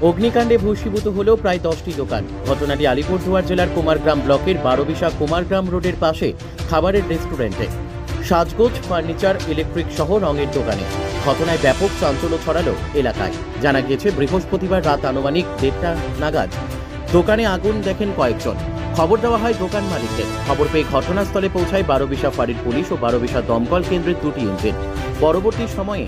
অগ্নিকাণ্ডে ভস্মীভূত হল প্রায় 10টি দোকান। ঘটনাটি আলিপুরদুয়ার জেলার কুমারগ্রাম ব্লকের 12 কুমারগ্রাম রোডের পাশে খাবারের রেস্টুরেন্টে সাজগোজ, ফার্নিচার, ইলেকট্রিক সহ রঙের দোকানে। ঘটনায় ব্যাপক চাঞ্চল্য ছড়ালো এলাকায়। জানা গিয়েছে বৃহস্পতিবার রাত আনুমানিক 1:30 নাগাদ দোকানে আগুন দেখেন কয়েকজন। খবর দেওয়া হয় দোকান মালিককে। খবর পেয়ে ঘটনাস্থলে পৌঁছায় 12 ফাঁড়ির পুলিশ ও 12 দমকল কেন্দ্রের 2টি ইঞ্জিন। পরবর্তী সময়ে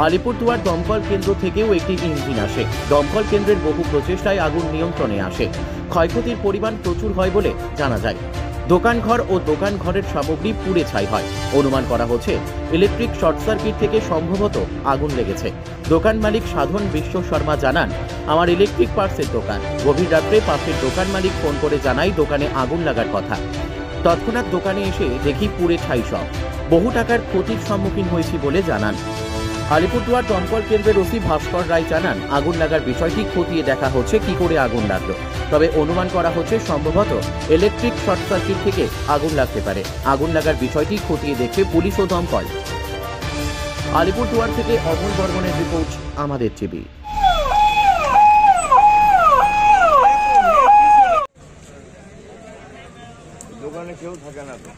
আলিপুরদুয়ার দমকল কেন্দ্র থেকেও একটি ইঞ্জিন আসে। দমকল কেন্দ্রের বহু প্রচেষ্টায় আগুন নিয়ন্ত্রণে আসে। ক্ষয়ক্ষতির পরিমাণ প্রচুর হয় বলে জানা যায়। দোকানঘর ও দোকানঘরের সামগ্রী পুড়ে ছাই হয়। অনুমান করা হচ্ছে ইলেকট্রিক শর্ট সার্কিট থেকে সম্ভবত আগুন লেগেছে। দোকান মালিক সাধন বিশ্ব শর্মা জানান, আমার ইলেকট্রিক পার্টসের দোকান। গভীর রাত্রে পাশের দোকান মালিক ফোন করে জানাই দোকানে আগুন লাগার কথা। তৎক্ষণাৎ দোকানে এসে দেখি পুড়ে ছাই সব। বহু টাকার ক্ষতির সম্মুখীন হয়েছি বলে জানান। আলিপুরদুয়ার দমকল কেন্দ্রের ওসি ভাস্কর রায় জানান, আগুন লাগার বিষয়টি খতিয়ে দেখা হচ্ছে কি করে আগুন লাগলো। তবে অনুমান করা হচ্ছে সম্ভবত ইলেকট্রিক শর্ট সার্কিট থেকে আগুন লাগতে পারে। আগুন লাগার বিষয়টি খতিয়ে দেখছে পুলিশ ও দমকল। আলিপুরদুয়ার থেকে অমল বর্মনের রিপোর্ট, আমাদের টিভি। দোকানে কেউ থাকে না তো।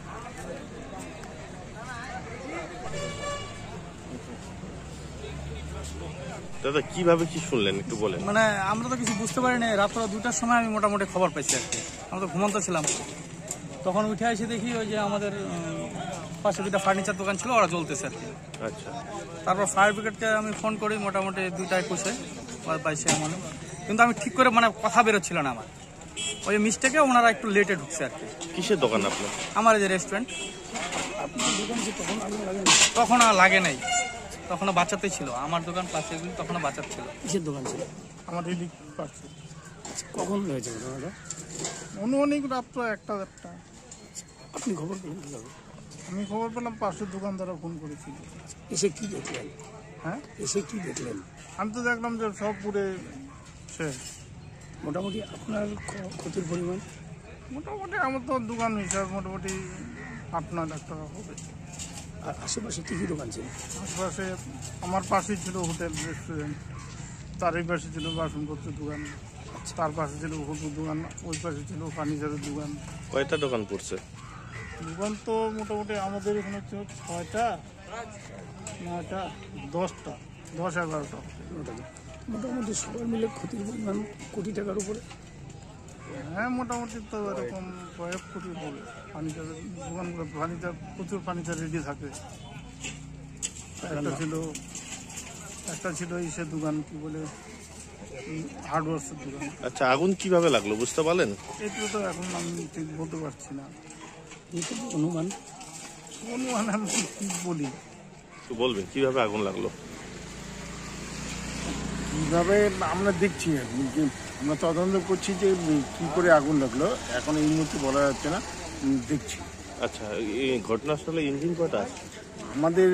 দাদা কিভাবে কি শুনলেন একটু বলেন। মানে আমরা তো কিছু বুঝতে পারিনি। রাত্র 2টার সময় আমি মোটামুটি খবর পাইছি আর কি। আমরা তো ঘুমন্ত ছিলাম। তখন উঠে এসে দেখি ওই যে আমাদের পাশে 2টা ফার্নিচার দোকান ছিল, ওরা জ্বলতেছে আর কি। আচ্ছা, তারপর ফায়ার ব্রিগেডকে আমি ফোন করি, মোটামুটি 2:21 পাইছে এমন। কিন্তু আমি ঠিক করে মানে কথা বেরোচ্ছিল না আমার। ওই মিস্টেকে ওনারা একটু লেটে ঢুকছে আর কি। কিসের দোকান আপনার? আমার এই যে রেস্টুরেন্ট। তখন আর লাগে নাই, তখনও বাচ্চাতেই ছিল। আমার দোকান পাশে এগুলি তখনও বাচ্চার ছিল। কিসের দোকান ছিল? আমার ইলেকট্রিক পার্টসের। কখন হয়েছে ঘটনাটা? অনেক রাত্র 1টা। আপনি খবর পেলেন কীভাবে? আমি খবর পেলাম পাশের দোকানদাররা ফোন করেছিল। এসে কি দেখলেন? হ্যাঁ, এসে কি দেখলেন? আমি তো দেখলাম যে সব পুড়ে শেষ। মোটামুটি আপনার ক্ষতির পরিমাণ? মোটামুটি আমার তো দোকান হিসাব মোটামুটি 8-9 লাখ টাকা হবে। আর আশেপাশে কী কী দোকান ছিল? আশেপাশে আমার পাশেই ছিল হোটেল রেস্টুরেন্ট, তার এই পাশে ছিল বাসনপত্রের দোকান, তার পাশে ছিল ওষুধের দোকান, ওই পাশে ছিল ফার্নিচারের দোকান। কয়টা দোকান পড়ছে? দোকান তো মোটামুটি আমাদের এখানে হচ্ছে 6টা, 9টা, 10টা, 10-11টা। মোটামুটি সবাই মিলে ক্ষতির পরিমাণ কোটি টাকার উপরে। হ্যাঁ, মোটামুটি তো এরকম কয়েক কোটি বলে। ফার্নিচারের দোকানগুলো ফার্নিচার, প্রচুর ফার্নিচার রেডি থাকে। একটা ছিল ইসের দোকান, কি বলে, হার্ডওয়ার্সের দোকান। আচ্ছা, আগুন কিভাবে লাগলো বুঝতে পারলেন? এটা তো এখন আমি ঠিক বলতে পারছি না। অনুমান আমি কি বলি, একটু বলবেন কিভাবে আগুন লাগলো? কিভাবে আমরা দেখছি, আমরা তদন্ত করছি যে কি করে আগুন লাগলো, এখন এই মুহূর্তে বলা যাচ্ছে না, দেখছি। আচ্ছা, এই ঘটনাস্থলে ইঞ্জিন কয়টা আছে? আমাদের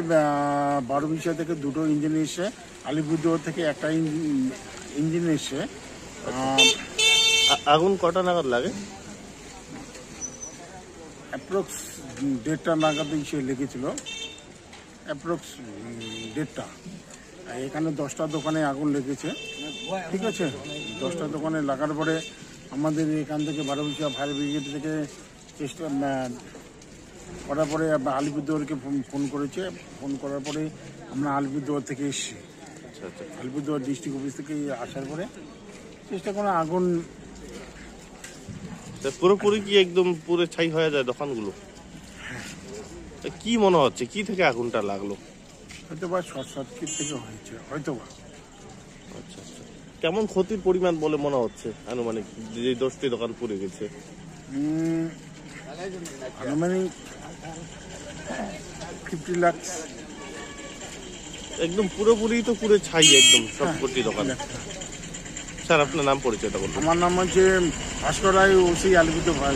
12 থেকে 2টো ইঞ্জিন এসে, আলিপুরদুয়ার থেকে একটা ইঞ্জিন এসে। আগুন কটা নাগাদ লাগে? অ্যাপ্রক্স 1:30 নাগাদ এসে লেগেছিল, অ্যাপ্রক্স 1:30। এখানে 10টা দোকানে আগুন লেগেছে, ঠিক আছে। 10টা দোকানে লাগার পরে আমাদের এখান থেকে 12 ফায়ার ব্রিগেড থেকে চেষ্টা করার পরে আলিপুরদুয়ারকে ফোন করেছে। ফোন করার পরে আমরা আলিপুরদুয়ার থেকে এসেছি। আচ্ছা আচ্ছা, আলিপুরদুয়ার ডিস্ট্রিক্ট অফিস থেকে আসার পরে চেষ্টা করে আগুন পুরোপুরি কি একদম পুরো ছাই হয়ে যায় দোকানগুলো? কি মনে হচ্ছে কি থেকে আগুনটা লাগলো? হয়তো বা শর্ট সার্কিট থেকে হয়েছে, হয়তো বা। আচ্ছা আচ্ছা, কেমন ক্ষতির পরিমাণ বলে মনে হচ্ছে আনুমানিক, যে 10টি দোকান পুড়ে গেছে? আনুমানিক 50 লাখ। একদম পুরোপুরি তো পুরো ছাই একদম সবকটি দোকান। স্যার, আপনার নাম পরিচয়টা বলুন। আমার নাম হচ্ছে ভাস্কর রায়, ওসি আলিপুরদুয়ার।